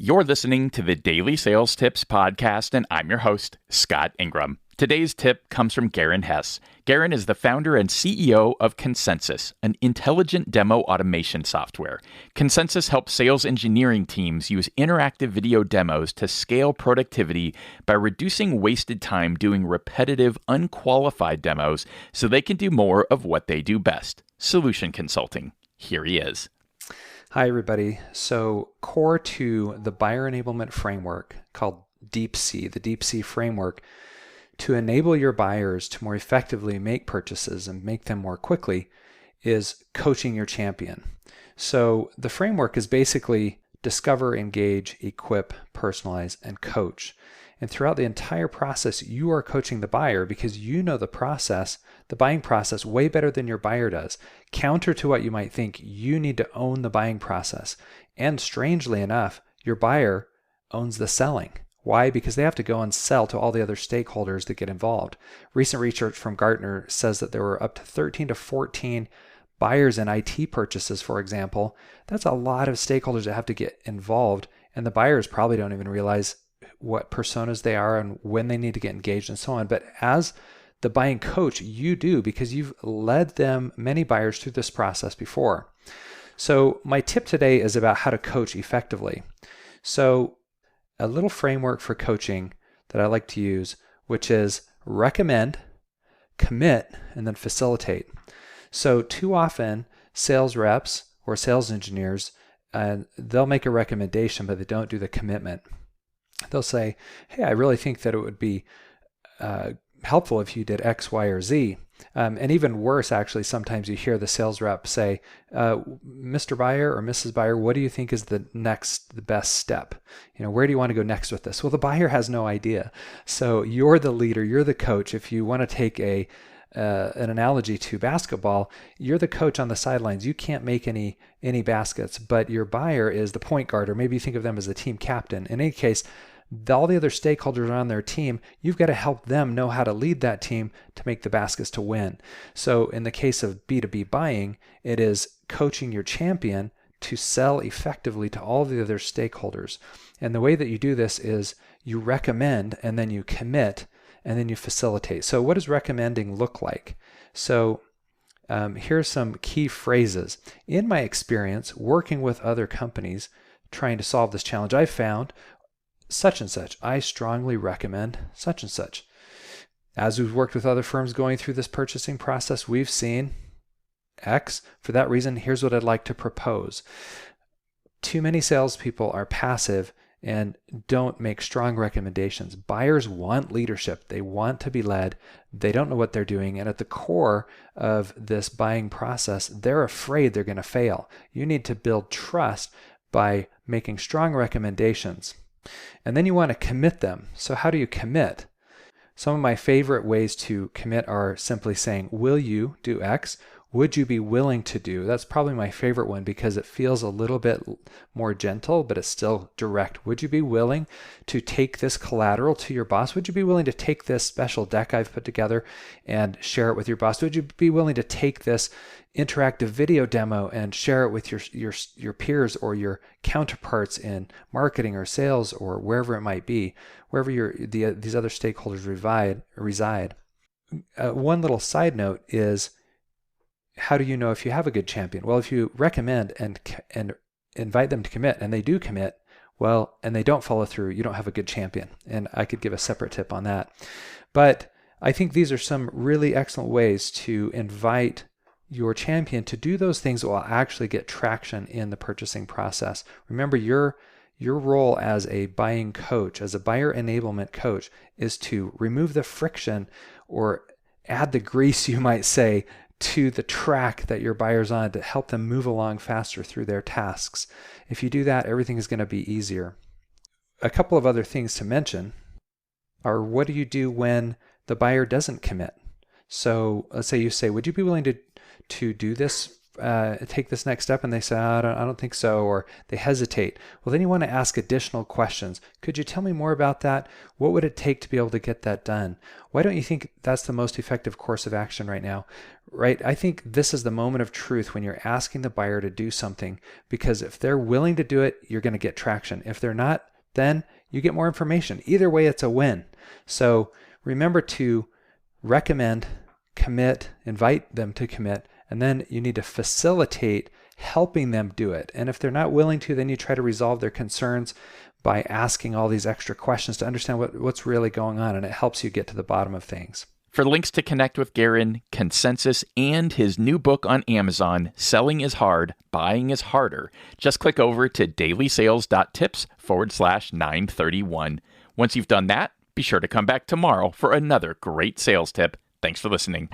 You're listening to the Daily Sales Tips podcast, and I'm your host, Scott Ingram. Today's tip comes from Garin Hess. Garin is the founder and CEO of Consensus, an intelligent demo automation software. Consensus helps sales engineering teams use interactive video demos to scale productivity by reducing wasted time doing repetitive, unqualified demos so they can do more of what they do best, solution consulting. Here he is. Hi, everybody. So core to the buyer enablement framework called DeepC, the DeepC framework, to enable your buyers to more effectively make purchases and make them more quickly is coaching your champion. So the framework is basically discover, engage, equip, personalize, and coach. And throughout the entire process, you are coaching the buyer because you know the process, the buying process, way better than your buyer does. Counter to what you might think, you need to own the buying process. And strangely enough, your buyer owns the selling. Why? Because they have to go and sell to all the other stakeholders that get involved. Recent research from Gartner says that there were up to 13 to 14 buyers in IT purchases, for example. That's a lot of stakeholders that have to get involved, and the buyers probably don't even realize what personas they are and when they need to get engaged and so on. But as the buying coach, you do, because you've led many buyers through this process before. So my tip today is about how to coach effectively. So a little framework for coaching that I like to use, which is recommend, commit, and then facilitate. So too often, sales reps or sales engineers, they'll make a recommendation, but they don't do the commitment. They'll say, hey, I really think that it would be helpful if you did X, Y, or Z. And even worse, actually, sometimes you hear the sales rep say, Mr. Buyer or Mrs. Buyer, what do you think is the best step? Where do you want to go next with this? Well, the buyer has no idea. So you're the leader, you're the coach. If you want to take an analogy to basketball, you're the coach on the sidelines. You can't make any baskets, but your buyer is the point guard, or maybe you think of them as the team captain. In any case, all the other stakeholders on their team, you've got to help them know how to lead that team to make the baskets to win. So in the case of B2B buying, it is coaching your champion to sell effectively to all the other stakeholders. And the way that you do this is you recommend, and then you commit, and then you facilitate. So what does recommending look like? So here's some key phrases. In my experience, working with other companies trying to solve this challenge, I found such and such. I strongly recommend such and such. As we've worked with other firms going through this purchasing process, we've seen X. For that reason, here's what I'd like to propose. Too many salespeople are passive and don't make strong recommendations. Buyers want leadership. They want to be led. They don't know what they're doing. And at the core of this buying process, they're afraid they're going to fail. You need to build trust by making strong recommendations. And then you want to commit them. So how do you commit? Some of my favorite ways to commit are simply saying, will you do X? Would you be willing to do? That's probably my favorite one because it feels a little bit more gentle, but it's still direct. Would you be willing to take this collateral to your boss? Would you be willing to take this special deck I've put together and share it with your boss? Would you be willing to take this interactive video demo and share it with your peers or your counterparts in marketing or sales or wherever it might be, wherever these other stakeholders reside? One little side note is, how do you know if you have a good champion? Well, if you recommend and invite them to commit and they do commit, well, and they don't follow through, you don't have a good champion. And I could give a separate tip on that. But I think these are some really excellent ways to invite your champion to do those things that will actually get traction in the purchasing process. Remember, your role as a buying coach, as a buyer enablement coach, is to remove the friction or add the grease, you might say, to the track that your buyer's on to help them move along faster through their tasks. If you do that, everything is going to be easier. A couple of other things to mention are, what do you do when the buyer doesn't commit? So let's say you say, would you be willing to do this take this next step and they say, I don't think so, or they hesitate. Well, then you want to ask additional questions. Could you tell me more about that? What would it take to be able to get that done? Why don't you think that's the most effective course of action right now? Right? I think this is the moment of truth when you're asking the buyer to do something, because if they're willing to do it, you're going to get traction. If they're not, then you get more information. Either way, it's a win. So remember to recommend, commit, invite them to commit, and then you need to facilitate helping them do it. And if they're not willing to, then you try to resolve their concerns by asking all these extra questions to understand what's really going on, and it helps you get to the bottom of things. For links to connect with Garin, Consensus, and his new book on Amazon, Selling is Hard, Buying is Harder, just click over to DailySales.Tips/931. Once you've done that, be sure to come back tomorrow for another great sales tip. Thanks for listening.